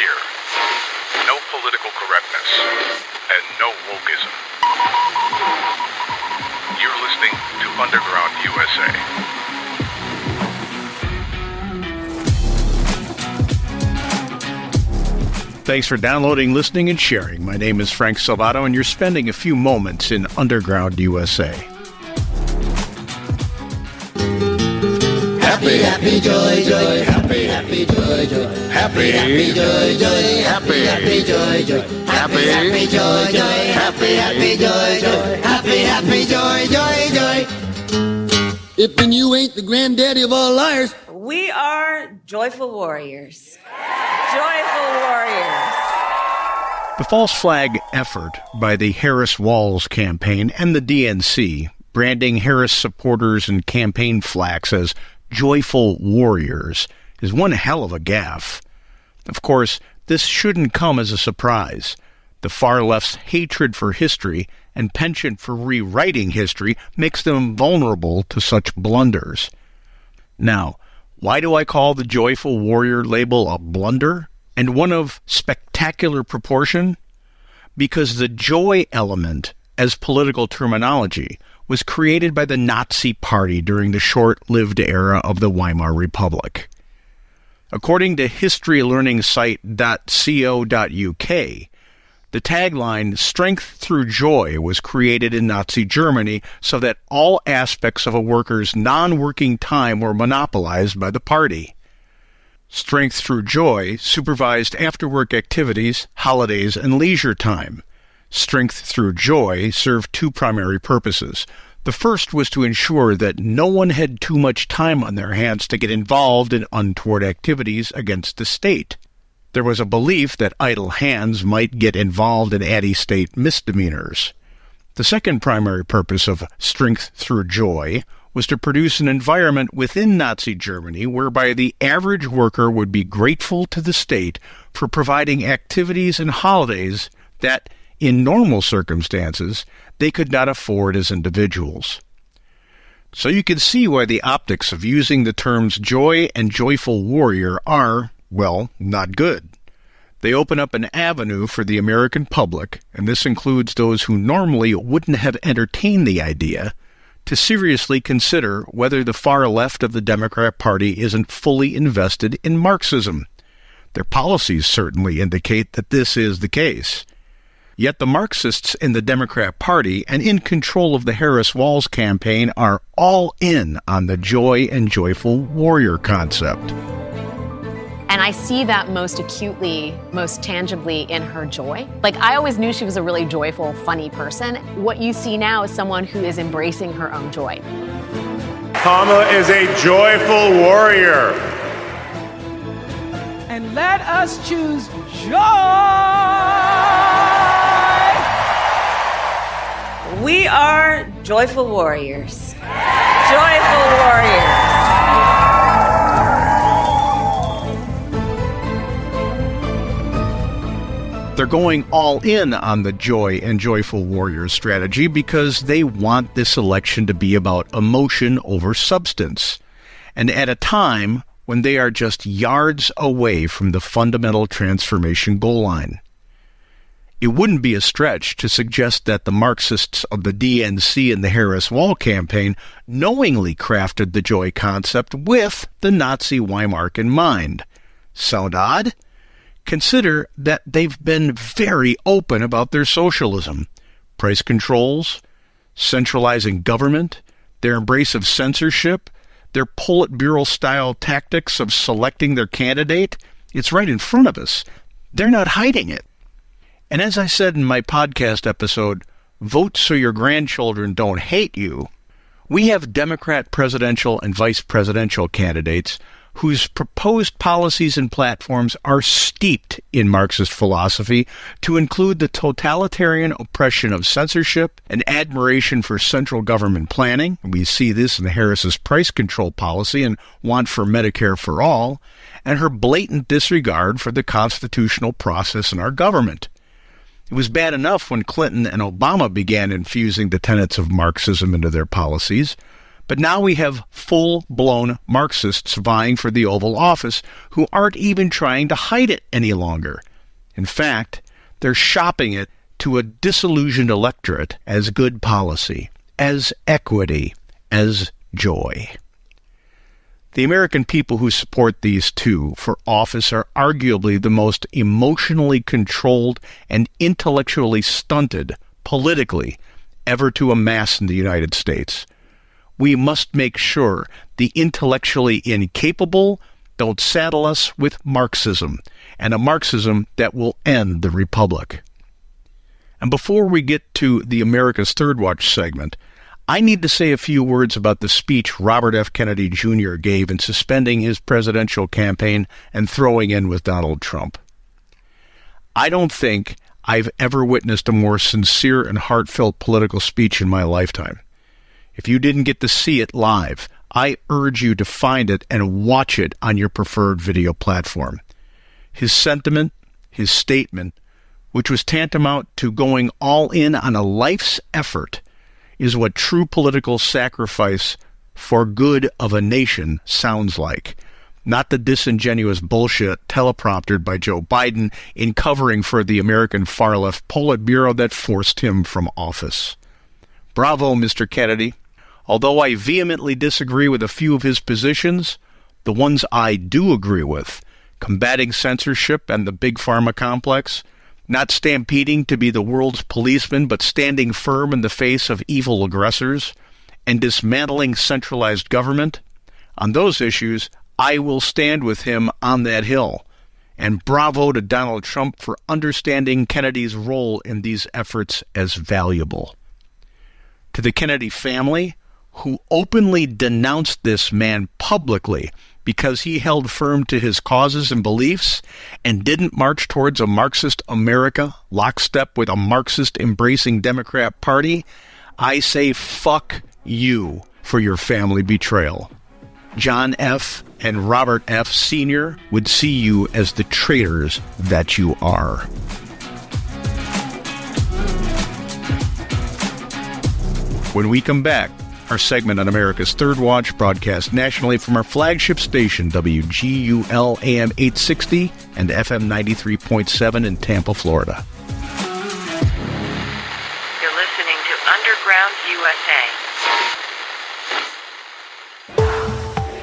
here. No political correctness and no wokeism. You're listening to Underground USA. Thanks for downloading, listening, and sharing. My name is Frank Salvato, and you're spending a few moments in Underground USA. Happy, happy, joy, joy, happy, happy, joy, joy, happy, happy, joy, joy, happy, happy, joy, joy, happy, happy, joy, joy, happy, happy, joy, joy, happy, happy, joy, joy, joy. If and you ain't the granddaddy of all liars. We are joyful warriors. Joyful warriors. The false flag effort by the Harris-Walz campaign and the DNC, branding Harris supporters and campaign flacks as joyful warriors, is one hell of a gaffe. Of course, this shouldn't come as a surprise. The far left's hatred for history and penchant for rewriting history makes them vulnerable to such blunders. Now, why do I call the joyful warrior label a blunder, and one of spectacular proportion? Because the joy element, as political terminology, was created by the Nazi Party during the short-lived era of the Weimar Republic. According to historylearning site .co.uk, the tagline, "Strength through joy," was created in Nazi Germany so that all aspects of a worker's non-working time were monopolized by the party. Strength through joy supervised after-work activities, holidays, and leisure time. Strength through joy served two primary purposes. The first was to ensure that no one had too much time on their hands to get involved in untoward activities against the state. There was a belief that idle hands might get involved in anti-state misdemeanors. The second primary purpose of strength through joy was to produce an environment within Nazi Germany whereby the average worker would be grateful to the state for providing activities and holidays that, in normal circumstances, they could not afford as individuals. So you can see why the optics of using the terms joy and joyful warrior are, well, not good. They open up an avenue for the American public, and this includes those who normally wouldn't have entertained the idea, to seriously consider whether the far left of the Democrat Party isn't fully invested in Marxism. Their policies certainly indicate that this is the case. Yet the Marxists in the Democrat Party and in control of the Harris-Walz campaign are all in on the joy and joyful warrior concept. And I see that most acutely, most tangibly in her joy. Like, I always knew she was a really joyful, funny person. What you see now is someone who is embracing her own joy. Kamala is a joyful warrior. And let us choose joy. We are joyful warriors. Joyful warriors. They're going all in on the joy and joyful warrior strategy because they want this election to be about emotion over substance, and at a time when they are just yards away from the fundamental transformation goal line. It wouldn't be a stretch to suggest that the Marxists of the DNC and the Harris-Walz campaign knowingly crafted the joy concept with the Nazi Weimar in mind. Sound odd? Consider that they've been very open about their socialism, price controls, centralizing government, their embrace of censorship, their Politburo-style tactics of selecting their candidate. It's right in front of us. They're not hiding it. And as I said in my podcast episode, Vote So Your Grandchildren Don't Hate You, we have Democrat presidential and vice presidential candidates whose proposed policies and platforms are steeped in Marxist philosophy to include the totalitarian oppression of censorship and admiration for central government planning. We see this in Harris's price control policy and want for Medicare for all, and her blatant disregard for the constitutional process in our government. It was bad enough when Clinton and Obama began infusing the tenets of Marxism into their policies, But now we have full-blown Marxists vying for the Oval Office who aren't even trying to hide it any longer. In fact, they're shopping it to a disillusioned electorate as good policy, as equity, as joy. The American people who support these two for office are arguably the most emotionally controlled and intellectually stunted, politically, ever to amass in the United States. We must make sure the intellectually incapable don't saddle us with Marxism, and a Marxism that will end the Republic. And before we get to the America's Third Watch segment, I need to say a few words about the speech Robert F. Kennedy Jr. gave in suspending his presidential campaign and throwing in with Donald Trump. I don't think I've ever witnessed a more sincere and heartfelt political speech in my lifetime. If you didn't get to see it live, I urge you to find it and watch it on your preferred video platform. His sentiment, his statement, which was tantamount to going all in on a life's effort, is what true political sacrifice for good of a nation sounds like, not the disingenuous bullshit telepromptered by Joe Biden in covering for the American far-left Politburo that forced him from office. Bravo, Mr. Kennedy. Although I vehemently disagree with a few of his positions, the ones I do agree with, combating censorship and the big pharma complex, not stampeding to be the world's policeman but standing firm in the face of evil aggressors, and dismantling centralized government, on those issues, I will stand with him on that hill. And bravo to Donald Trump for understanding Kennedy's role in these efforts as valuable. To the Kennedy family, who openly denounced this man publicly because he held firm to his causes and beliefs and didn't march towards a Marxist America lockstep with a Marxist-embracing Democrat Party, I say fuck you for your family betrayal. John F. and Robert F. Sr. would see you as the traitors that you are. When we come back, our segment on America's Third Watch, broadcast nationally from our flagship station, WGUL AM 860 and FM 93.7 in Tampa, Florida. You're listening to Underground USA.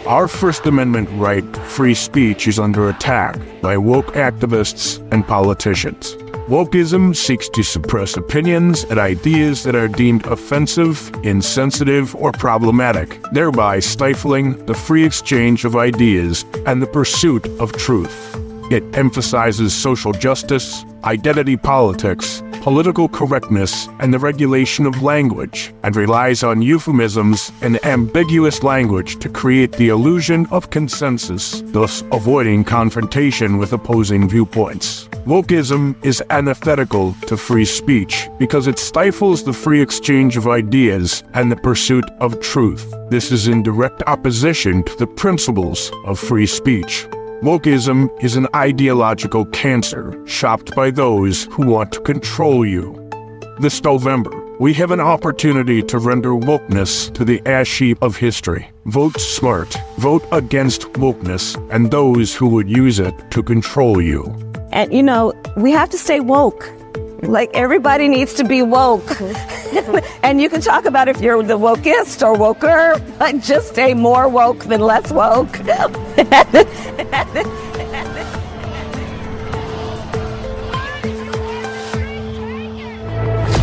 Our First Amendment right to free speech is under attack by woke activists and politicians. Wokeism seeks to suppress opinions and ideas that are deemed offensive, insensitive, or problematic, thereby stifling the free exchange of ideas and the pursuit of truth. It emphasizes social justice, identity politics, political correctness, and the regulation of language, and relies on euphemisms and ambiguous language to create the illusion of consensus, thus avoiding confrontation with opposing viewpoints. Wokeism is antithetical to free speech because it stifles the free exchange of ideas and the pursuit of truth. This is in direct opposition to the principles of free speech. Wokeism is an ideological cancer shopped by those who want to control you. This November, we have an opportunity to render wokeness to the ash heap of history. Vote smart. Vote against wokeness and those who would use it to control you. And, you know, we have to stay woke. Like, everybody needs to be woke. And you can talk about if you're the wokest or woker, but just stay more woke than less woke.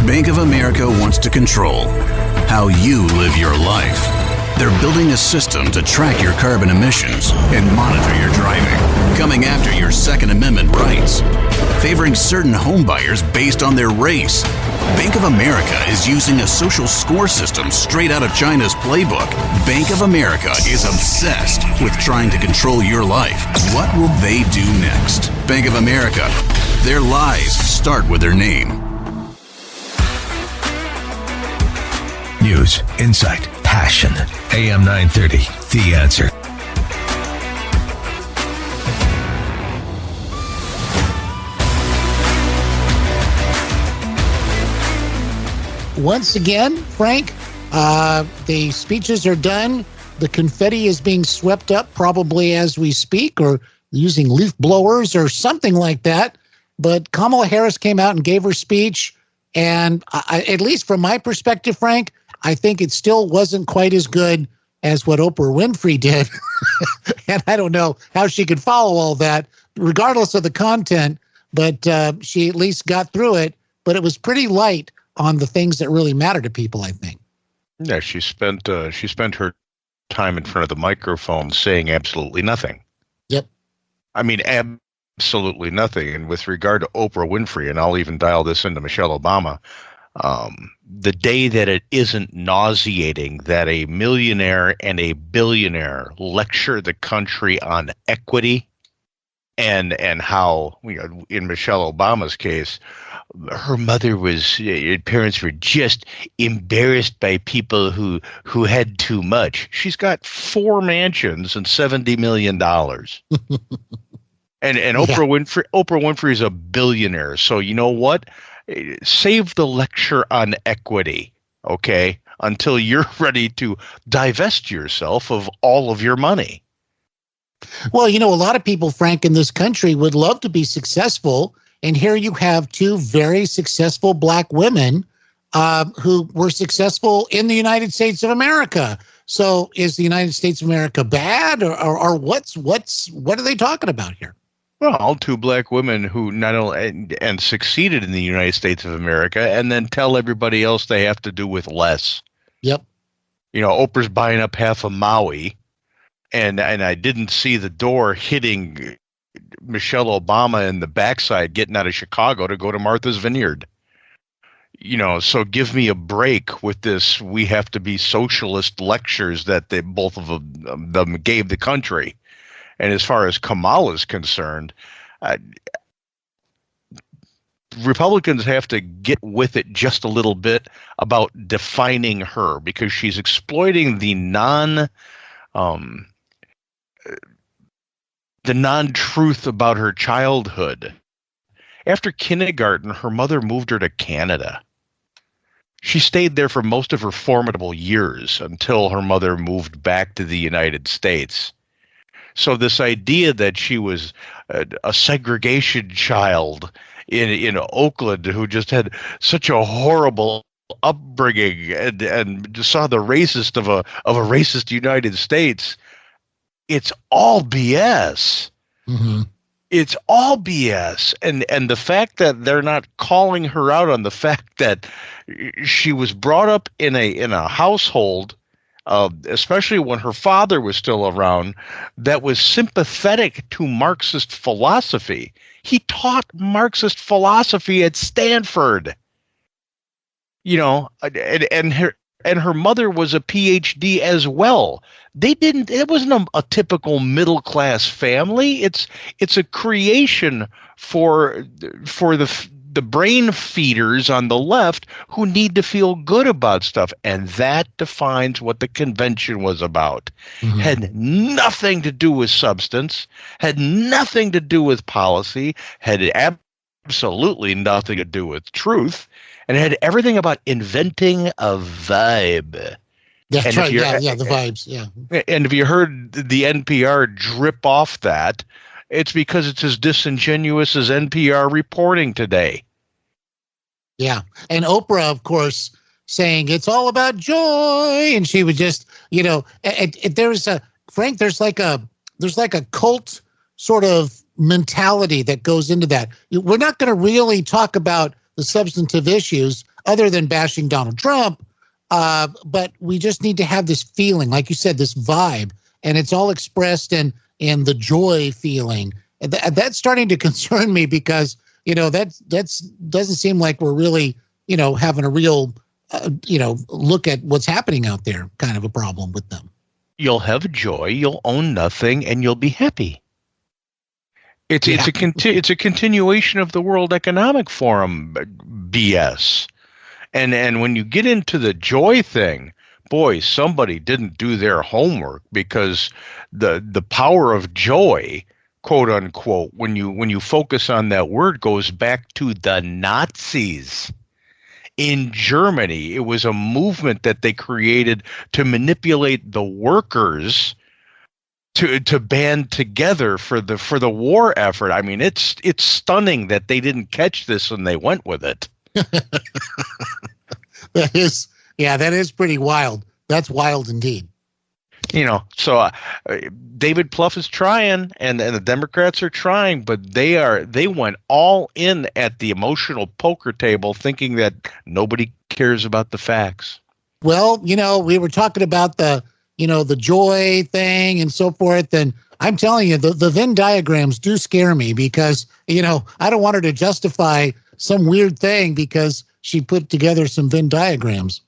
Bank of America wants to control how you live your life. They're building a system to track your carbon emissions and monitor your driving, coming after your Second Amendment rights, favoring certain homebuyers based on their race. Bank of America is using a social score system straight out of China's playbook. Bank of America is obsessed with trying to control your life. What will they do next? Bank of America. Their lies start with their name. News, insight, passion. AM 930, The Answer. Once again, Frank, The speeches are done. The confetti is being swept up probably as we speak, or using leaf blowers or something like that. But Kamala Harris came out and gave her speech. And at least from my perspective, Frank, I think it still wasn't quite as good as what Oprah Winfrey did. And I don't know how she could follow all that, regardless of the content. But she at least got through it. But it was pretty light on the things that really matter to people, I think. Yeah, she spent her time in front of the microphone saying absolutely nothing. Yep. I mean, absolutely nothing. And with regard to Oprah Winfrey, and I'll even dial this into Michelle Obama, the day that it isn't nauseating that a millionaire and a billionaire lecture the country on equity and how, in Michelle Obama's case, her parents were just embarrassed by people who had too much. She's got 4 mansions and $70 million. And Oprah Winfrey is a billionaire. So you know what? Save the lecture on equity, okay, until you're ready to divest yourself of all of your money. Well, a lot of people, Frank, in this country would love to be successful. And here you have 2 very successful black women who were successful in the United States of America. So is the United States of America bad, or what are they talking about here? Well, 2 black women who not only and succeeded in the United States of America, and then tell everybody else they have to do with less. Yep. Oprah's buying up half of Maui, and I didn't see the door hitting Michelle Obama in the backside getting out of Chicago to go to Martha's Vineyard. So give me a break with this. We have to be socialist lectures that both of them gave the country. And as far as Kamala is concerned, Republicans have to get with it just a little bit about defining her, because she's exploiting the non-truth about her childhood. After kindergarten, her mother moved her to Canada. She stayed there for most of her formidable years until her mother moved back to the United States. So this idea that she was a segregation child in Oakland who just had such a horrible upbringing and just saw the racist of a racist United States, it's all BS. Mm-hmm. It's all BS. And the fact that they're not calling her out on the fact that she was brought up in a household, especially when her father was still around, that was sympathetic to Marxist philosophy. He taught Marxist philosophy at Stanford. And her mother was a PhD as well. It wasn't a typical middle class family. It's a creation for the brain feeders on the left who need to feel good about stuff. And that defines what the convention was about. Mm-hmm. Had nothing to do with substance, had nothing to do with policy, had absolutely nothing to do with truth, and had everything about inventing a vibe. That's right. The vibes. Yeah. And if you heard the NPR drip off that, it's because it's as disingenuous as NPR reporting today. Yeah. And Oprah, of course, saying it's all about joy. And she would just, there's like a cult sort of mentality that goes into that. We're not going to really talk about the substantive issues other than bashing Donald Trump. But we just need to have this feeling, like you said, this vibe, and it's all expressed in the joy feeling. And that's starting to concern me because, that's doesn't seem like we're really, having a real, look at what's happening out there, kind of a problem with them. You'll have joy, you'll own nothing, and you'll be happy. It's a continuation of the World Economic Forum BS. And when you get into the joy thing, boy, somebody didn't do their homework, because the power of joy, quote unquote, when you focus on that word, goes back to the Nazis. in Germany. It was a movement that they created to manipulate the workers to band together for the war effort. I mean, it's stunning that they didn't catch this and they went with it. That is pretty wild. That's wild indeed. So David Plouffe is trying, and the Democrats are trying, but they went all in at the emotional poker table, thinking that nobody cares about the facts. Well, we were talking about the joy thing and so forth, and I'm telling you, the Venn diagrams do scare me because I don't want her to justify some weird thing because she put together some Venn diagrams.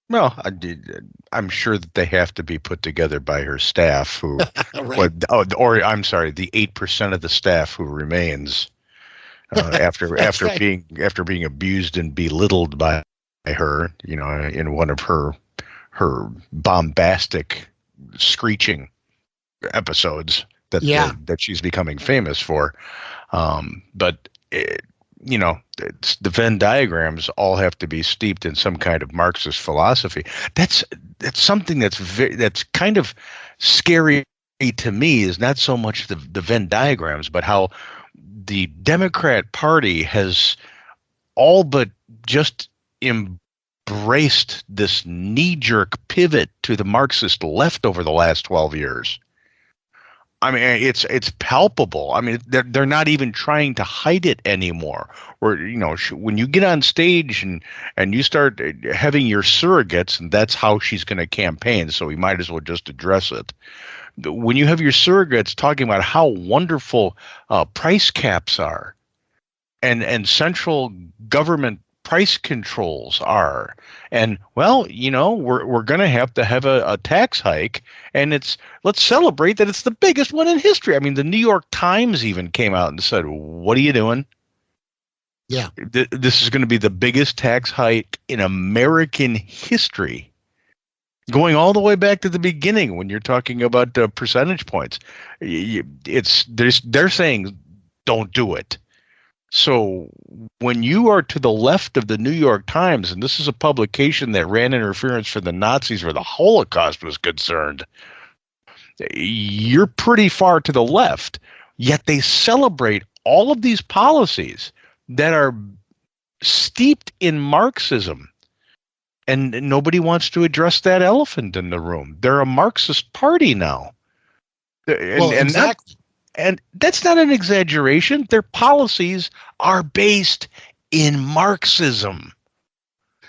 Well, I'm sure that they have to be put together by her staff, who, right. I'm sorry, the 8% of the staff who remains after right. being abused and belittled by her, in one of her bombastic screeching episodes that she's becoming famous for. But the Venn diagrams all have to be steeped in some kind of Marxist philosophy. That's something that's kind of scary to me, is not so much the Venn diagrams, but how the Democrat Party has all but just embraced this knee-jerk pivot to the Marxist left over the last 12 years. I mean, it's palpable. I mean, they're not even trying to hide it anymore. Or, when you get on stage and you start having your surrogates, and that's how she's going to campaign, so we might as well just address it. When you have your surrogates talking about how wonderful price caps are and central government price controls are, and we're going to have a tax hike, and let's celebrate that it's the biggest one in history. I mean, the New York Times even came out and said, "What are you doing? Yeah, this is going to be the biggest tax hike in American history." Going all the way back to the beginning, when you're talking about percentage points, they're saying don't do it. So when you are to the left of the New York Times, and this is a publication that ran interference for the Nazis where the Holocaust was concerned, you're pretty far to the left. Yet they celebrate all of these policies that are steeped in Marxism. And nobody wants to address that elephant in the room. They're a Marxist party now. Exactly. And that's not an exaggeration. Their policies are based in Marxism.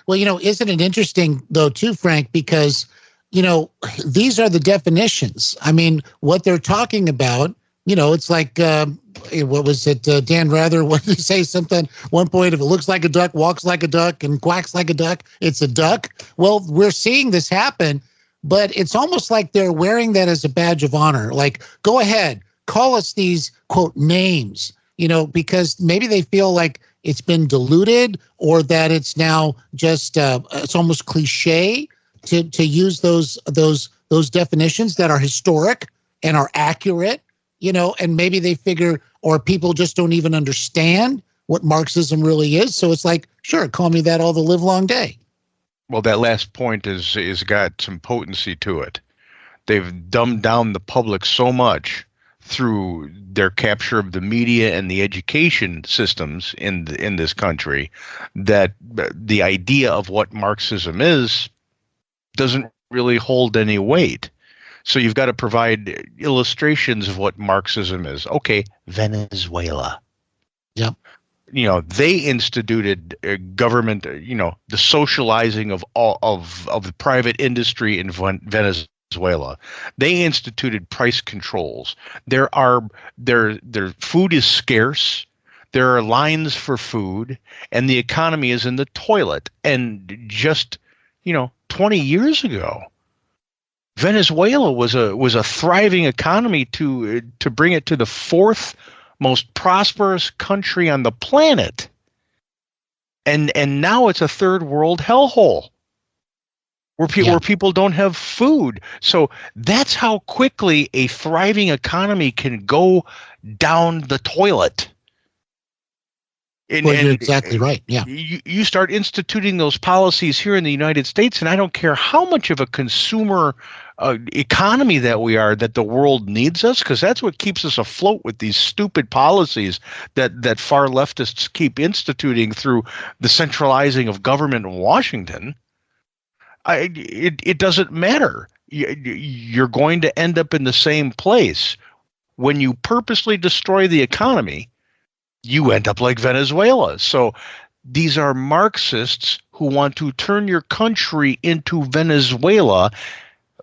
Well, isn't it interesting, though, too, Frank, because, these are the definitions. I mean, what they're talking about, it's like, what was it, Dan Rather, what did he say something? One point, if it looks like a duck, walks like a duck, and quacks like a duck, it's a duck. Well, we're seeing this happen, but it's almost like they're wearing that as a badge of honor. Like, go ahead. Call us these, quote, names, because maybe they feel like it's been diluted, or that it's now just it's almost cliche to use those definitions that are historic and are accurate, and maybe they figure, or people just don't even understand what Marxism really is. So it's like, sure, call me that all the live long day. Well, that last point is got some potency to it. They've dumbed down the public so much through their capture of the media and the education systems in this country, that the idea of what Marxism is doesn't really hold any weight. So you've got to provide illustrations of what Marxism is. Okay, Venezuela. Yep. They instituted government, the socializing of all of the private industry in Venezuela. They instituted price controls. Their food is scarce. There are lines for food, and the economy is in the toilet. And just 20 years ago, Venezuela was a thriving economy to bring it to the fourth most prosperous country on the planet, and now it's a third world hellhole. Where people don't have food. So that's how quickly a thriving economy can go down the toilet. Well, you're exactly right. Yeah. You start instituting those policies here in the United States, and I don't care how much of a consumer economy that we are, that the world needs us, because that's what keeps us afloat with these stupid policies that far leftists keep instituting through the centralizing of government in Washington. It doesn't matter. You're going to end up in the same place. When you purposely destroy the economy, you end up like Venezuela. So these are Marxists who want to turn your country into Venezuela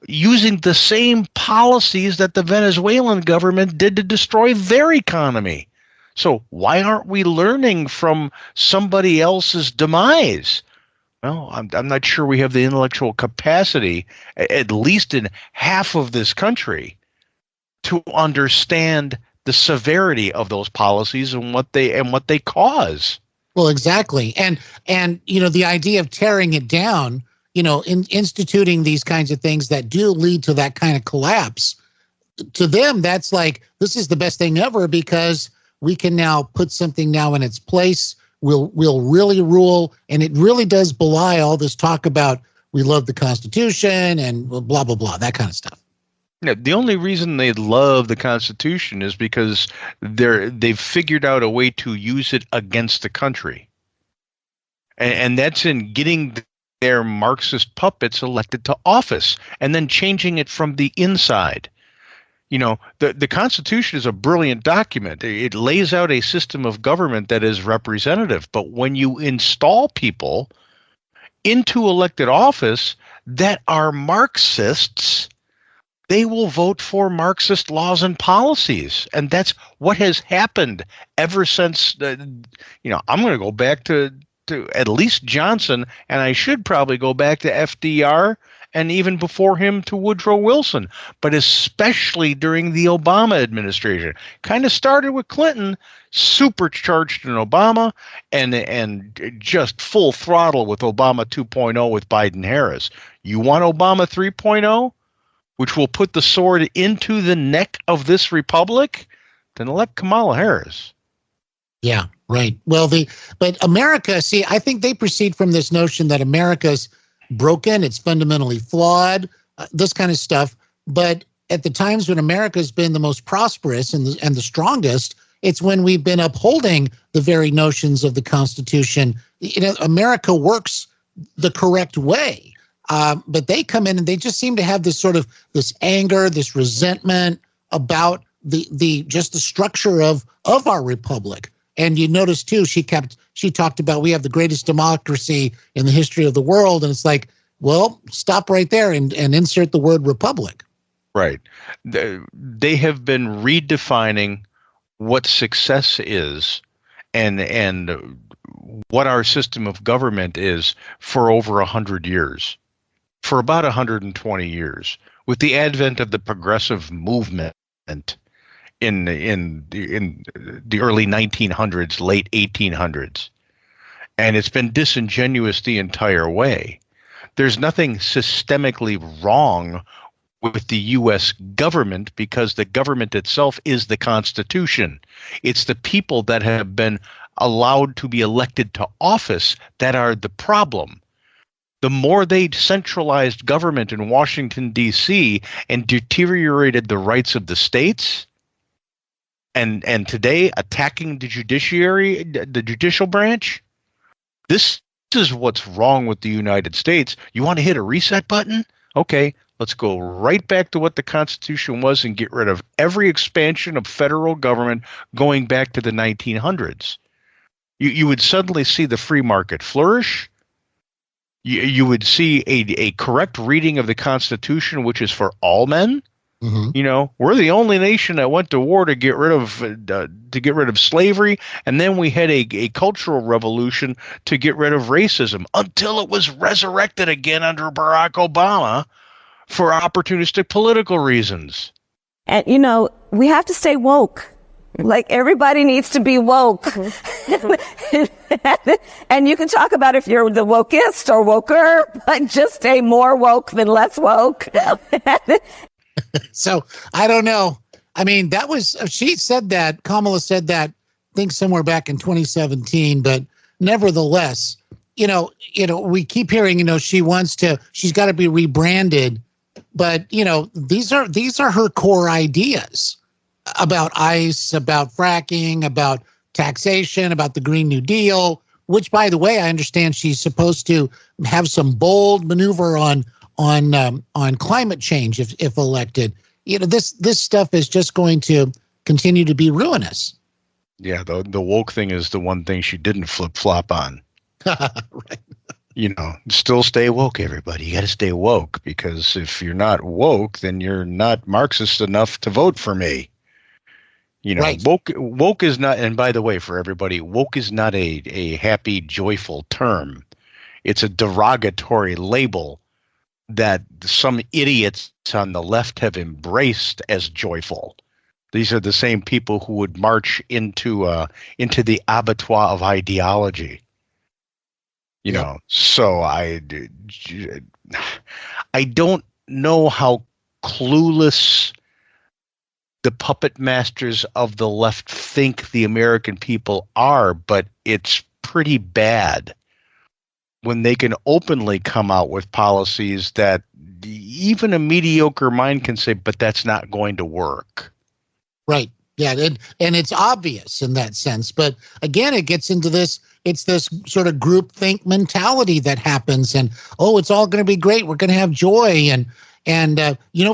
using the same policies that the Venezuelan government did to destroy their economy. So why aren't we learning from somebody else's demise? Well, I'm not sure we have the intellectual capacity, at least in half of this country, to understand the severity of those policies and what they cause. Well, exactly. And the idea of tearing it down, instituting these kinds of things that do lead to that kind of collapse, to them, that's like, this is the best thing ever because we can now put something now in its place. We'll really rule. And it really does belie all this talk about we love the Constitution and blah, blah, blah, that kind of stuff. Yeah, the only reason they love the Constitution is because they've figured out a way to use it against the country. And that's in getting their Marxist puppets elected to office and then changing it from the inside. The Constitution is a brilliant document. It lays out a system of government that is representative. But when you install people into elected office that are Marxists, they will vote for Marxist laws and policies. And that's what has happened ever since, I'm going to go back to at least Johnson, and I should probably go back to FDR and even before him to Woodrow Wilson, but especially during the Obama administration. Kind of started with Clinton, supercharged in Obama, and just full throttle with Obama 2.0 with Biden Harris. You want Obama 3.0? Which will put the sword into the neck of this republic, then elect Kamala Harris. Yeah, right. Well, but America, see, I think they proceed from this notion that America's broken, it's fundamentally flawed, this kind of stuff. But at the times when America's been the most prosperous and the strongest, it's when we've been upholding the very notions of the Constitution. America works the correct way. But they come in and they just seem to have this sort of this anger, this resentment about the structure of our republic. And you notice too, she talked about we have the greatest democracy in the history of the world, and it's like, well, stop right there and insert the word republic. Right. They have been redefining what success is and what our system of government is for over 100 years. For about 120 years, with the advent of the progressive movement in the early 1900s, late 1800s. And it's been disingenuous the entire way. There's nothing systemically wrong with the U.S. government because the government itself is the Constitution. It's the people that have been allowed to be elected to office that are the problem. The more they centralized government in Washington, D.C. and deteriorated the rights of the states, and today attacking the judiciary, the judicial branch, this is what's wrong with the United States. You want to hit a reset button? Okay, let's go right back to what the Constitution was and get rid of every expansion of federal government going back to the 1900s. You would suddenly see the free market flourish. You would see a correct reading of the Constitution, which is for all men. Mm-hmm. We're the only nation that went to war to get rid of slavery, and then we had a cultural revolution to get rid of racism until it was resurrected again under Barack Obama for opportunistic political reasons. And we have to stay woke. Like everybody needs to be woke. And you can talk about if you're the wokest or woker, but just stay more woke than less woke. So I don't know. I mean, she said that, Kamala said that think somewhere back in 2017, but nevertheless, we keep hearing, she's got to be rebranded, but these are her core ideas about ICE, about fracking, about taxation, about the Green New Deal, which, by the way, I understand she's supposed to have some bold maneuver on climate change if elected. This stuff is just going to continue to be ruinous. Yeah, the woke thing is the one thing she didn't flip-flop on. Right. Still stay woke, everybody. You got to stay woke, because if you're not woke, then you're not Marxist enough to vote for me. Right. Woke is not, and by the way, for everybody, woke is not a happy, joyful term. It's a derogatory label that some idiots on the left have embraced as joyful. These are the same people who would march into the abattoir of ideology. So I don't know how clueless the puppet masters of the left think the American people are, but it's pretty bad when they can openly come out with policies that even a mediocre mind can say, but that's not going to work. Right. Yeah. And it's obvious in that sense. But again, it gets into this sort of groupthink mentality that happens, and, it's all going to be great. We're going to have joy. And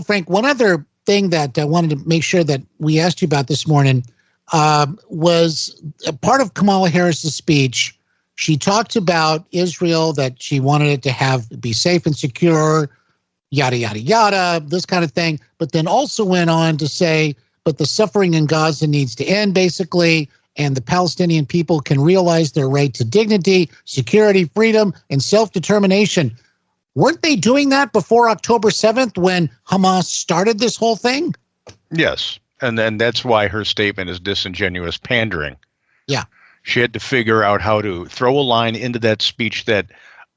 Frank, one other thing that I wanted to make sure that we asked you about this morning was a part of Kamala Harris's speech. She talked about Israel, that she wanted it to be safe and secure, yada, yada, yada, this kind of thing. But then also went on to say, but the suffering in Gaza needs to end, basically, and the Palestinian people can realize their right to dignity, security, freedom, and self-determination. Weren't they doing that before October 7th when Hamas started this whole thing? Yes. And then that's why her statement is disingenuous pandering. Yeah. She had to figure out how to throw a line into that speech that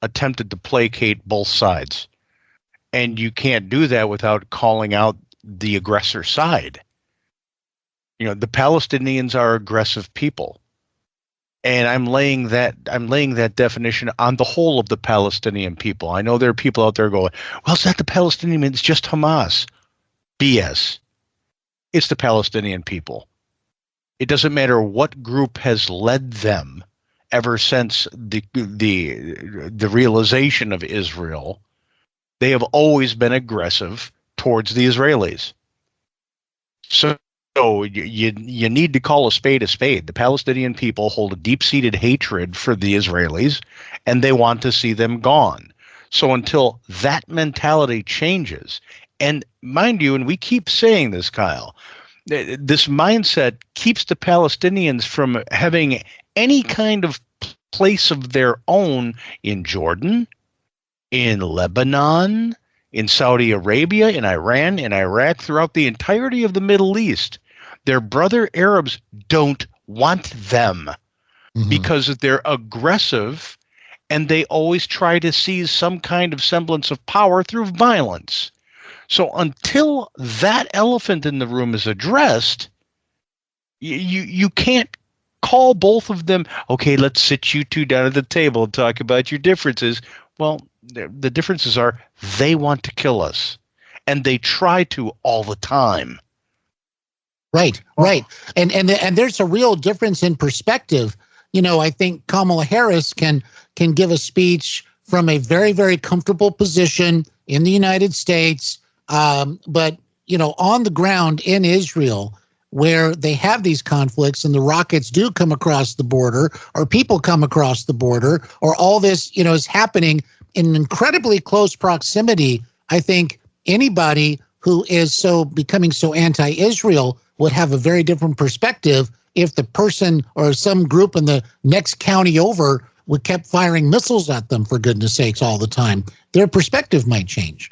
attempted to placate both sides. And you can't do that without calling out the aggressor side. The Palestinians are aggressive people. And I'm laying that definition on the whole of the Palestinian people. I know there are people out there going, well, it's not the Palestinian, it's just Hamas. BS. It's the Palestinian people. It doesn't matter what group has led them ever since the realization of Israel. They have always been aggressive towards the Israelis. So you need to call a spade a spade. The Palestinian people hold a deep-seated hatred for the Israelis, and they want to see them gone. So until that mentality changes, and mind you, and we keep saying this, Kyle, this mindset keeps the Palestinians from having any kind of place of their own in Jordan, in Lebanon, in Saudi Arabia, in Iran, in Iraq, throughout the entirety of the Middle East. Their brother Arabs don't want them because they're aggressive, and they always try to seize some kind of semblance of power through violence. So until that elephant in the room is addressed, you can't call both of them, okay, let's sit you two down at the table and talk about your differences. Well, the differences are they want to kill us, and they try to all the time. Right. And there's a real difference in perspective. I think Kamala Harris can give a speech from a very, very comfortable position in the United States. But on the ground in Israel, where they have these conflicts and the rockets do come across the border, or people come across the border, or all this, is happening in incredibly close proximity, I think anybody who is becoming so anti-Israel would have a very different perspective if the person or some group in the next county over would kept firing missiles at them, for goodness sakes, all the time. Their perspective might change.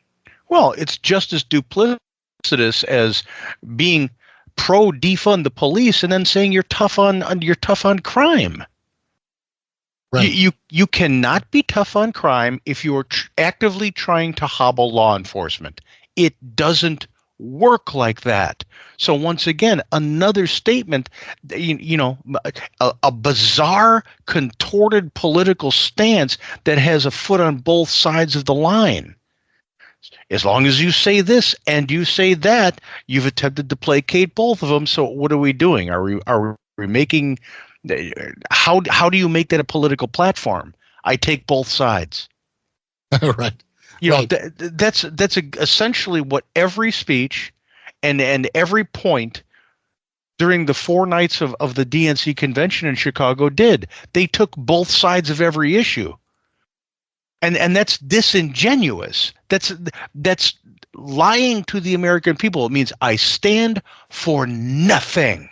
Well, it's just as duplicitous as being pro defund the police and then saying you're tough on crime. Right. You cannot be tough on crime if you are actively trying to hobble law enforcement. It doesn't work like that. So once again, another statement, a bizarre, contorted political stance that has a foot on both sides of the line. As long as you say this and you say that, you've attempted to placate both of them. So what are we doing? Are we making? How do you make that a political platform? I take both sides. Right. That's essentially what every speech and every point during the 4 nights of the DNC convention in Chicago did. They took both sides of every issue. And that's disingenuous. That's lying to the American people. It means I stand for nothing.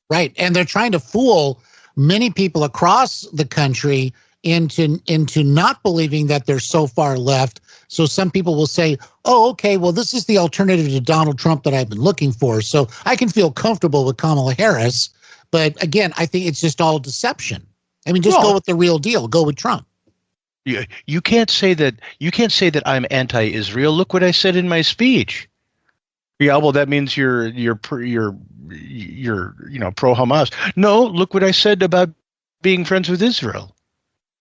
Right. And they're trying to fool many people across the country into not believing that they're so far left. So some people will say, oh, okay, well, this is the alternative to Donald Trump that I've been looking for. So I can feel comfortable with Kamala Harris. But again, I think it's just all deception. I mean, just go with the real deal. Go with Trump. You can't say that. You can't say that I'm anti-Israel. Look what I said in my speech. Yeah, well, that means you're pro-Hamas. No, look what I said about being friends with Israel.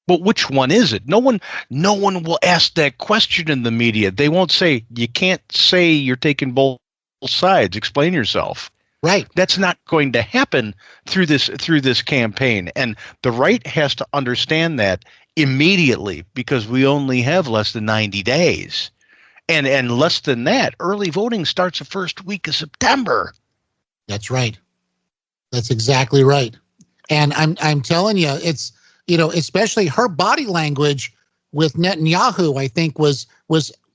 But which one is it? No one will ask that question in the media. They won't say, you can't say you're taking both sides. Explain yourself. Right. That's not going to happen through this campaign. And the right has to understand that immediately, because we only have less than 90 days. And less than that, early voting starts the first week of September. That's right. That's exactly right. And I'm telling you, it's, especially her body language with Netanyahu, I think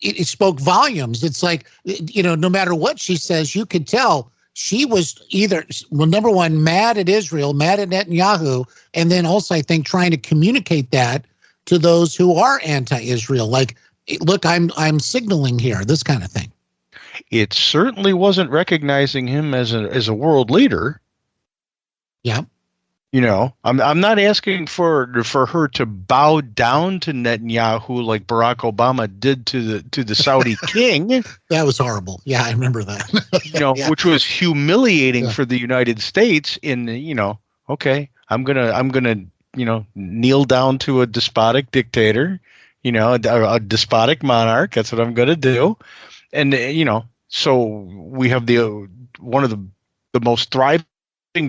it spoke volumes. It's like, no matter what she says, you could tell she was either, well, number one, mad at Israel, mad at Netanyahu, and then also, I think, trying to communicate that to those who are anti-Israel. Like, look, I'm signaling here, this kind of thing. It certainly wasn't recognizing him as a world leader. Yeah. I'm not asking for her to bow down to Netanyahu like Barack Obama did to the Saudi king. That was horrible. Yeah, I remember that. Yeah. Which was humiliating for the United States. Okay, I'm gonna kneel down to a despotic dictator, a despotic monarch. That's what I'm gonna do, and so we have one of the most thriving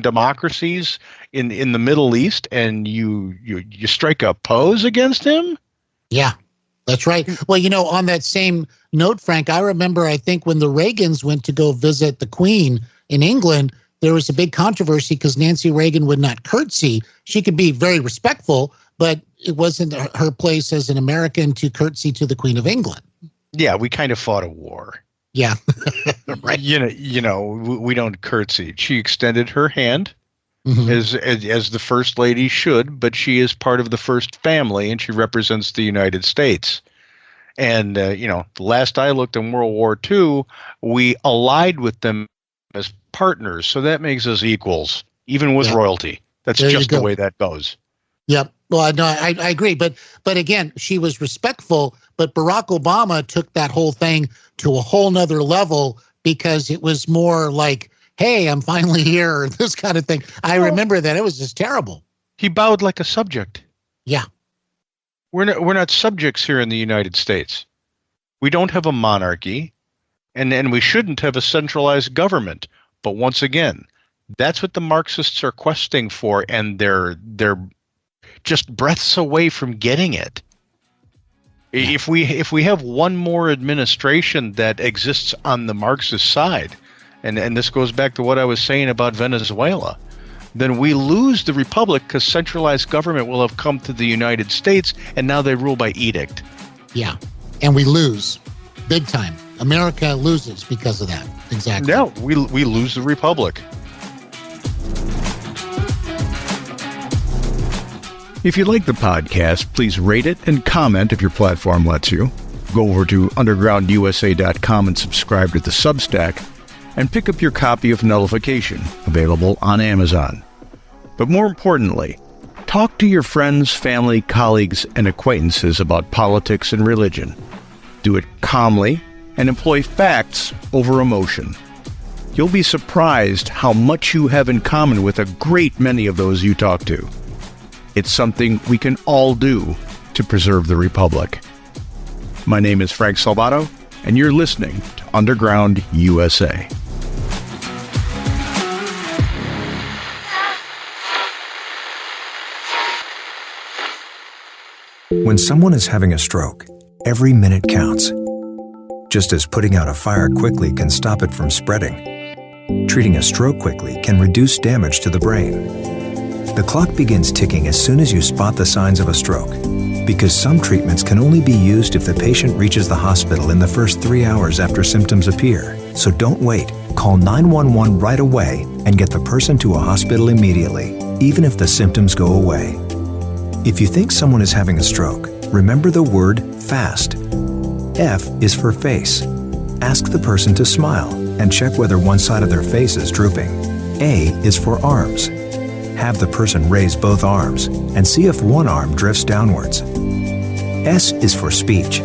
democracies in the Middle East, and you strike a pose against him? Yeah, that's right. Well, on that same note, Frank, I remember, I think when the Reagans went to go visit the Queen in England, there was a big controversy because Nancy Reagan would not curtsy. She could be very respectful, but it wasn't her place as an American to curtsy to the Queen of England. Yeah, we kind of fought a war. Yeah. Right. We don't curtsy. She extended her hand as the first lady should, but she is part of the first family and she represents the United States. And, the last I looked in World War II, we allied with them as partners. So that makes us equals, even with royalty. That's just the way that goes. Yep. Well, no, I agree. But again, she was respectful, but Barack Obama took that whole thing to a whole nother level because it was more like, hey, I'm finally here, or this kind of thing. I remember that. It was just terrible. He bowed like a subject. Yeah. We're not subjects here in the United States. We don't have a monarchy, and we shouldn't have a centralized government. But once again, that's what the Marxists are questing for, and they're just breaths away from getting it. If we have one more administration that exists on the Marxist side, and this goes back to what I was saying about Venezuela, then we lose the republic because centralized government will have come to the United States, and now they rule by edict. Yeah, and we lose big time. America loses because of that. Exactly. No, we lose the republic. If you like the podcast, please rate it and comment if your platform lets you. Go over to undergroundusa.com and subscribe to the Substack, and pick up your copy of Nullification, available on Amazon. But more importantly, talk to your friends, family, colleagues, and acquaintances about politics and religion. Do it calmly and employ facts over emotion. You'll be surprised how much you have in common with a great many of those you talk to. It's something we can all do to preserve the Republic. My name is Frank Salvato, and you're listening to Underground USA. When someone is having a stroke, every minute counts. Just as putting out a fire quickly can stop it from spreading, treating a stroke quickly can reduce damage to the brain. The clock begins ticking as soon as you spot the signs of a stroke, because some treatments can only be used if the patient reaches the hospital in the first 3 hours after symptoms appear. So don't wait. Call 911 right away and get the person to a hospital immediately, even if the symptoms go away. If you think someone is having a stroke, remember the word FAST. F is for face. Ask the person to smile and check whether one side of their face is drooping. A is for arms. Have the person raise both arms and see if one arm drifts downwards. S is for speech.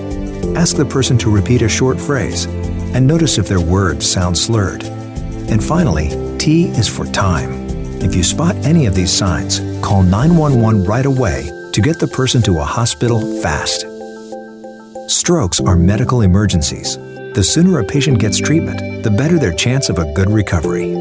Ask the person to repeat a short phrase and notice if their words sound slurred. And finally, T is for time. If you spot any of these signs, call 911 right away to get the person to a hospital fast. Strokes are medical emergencies. The sooner a patient gets treatment, the better their chance of a good recovery.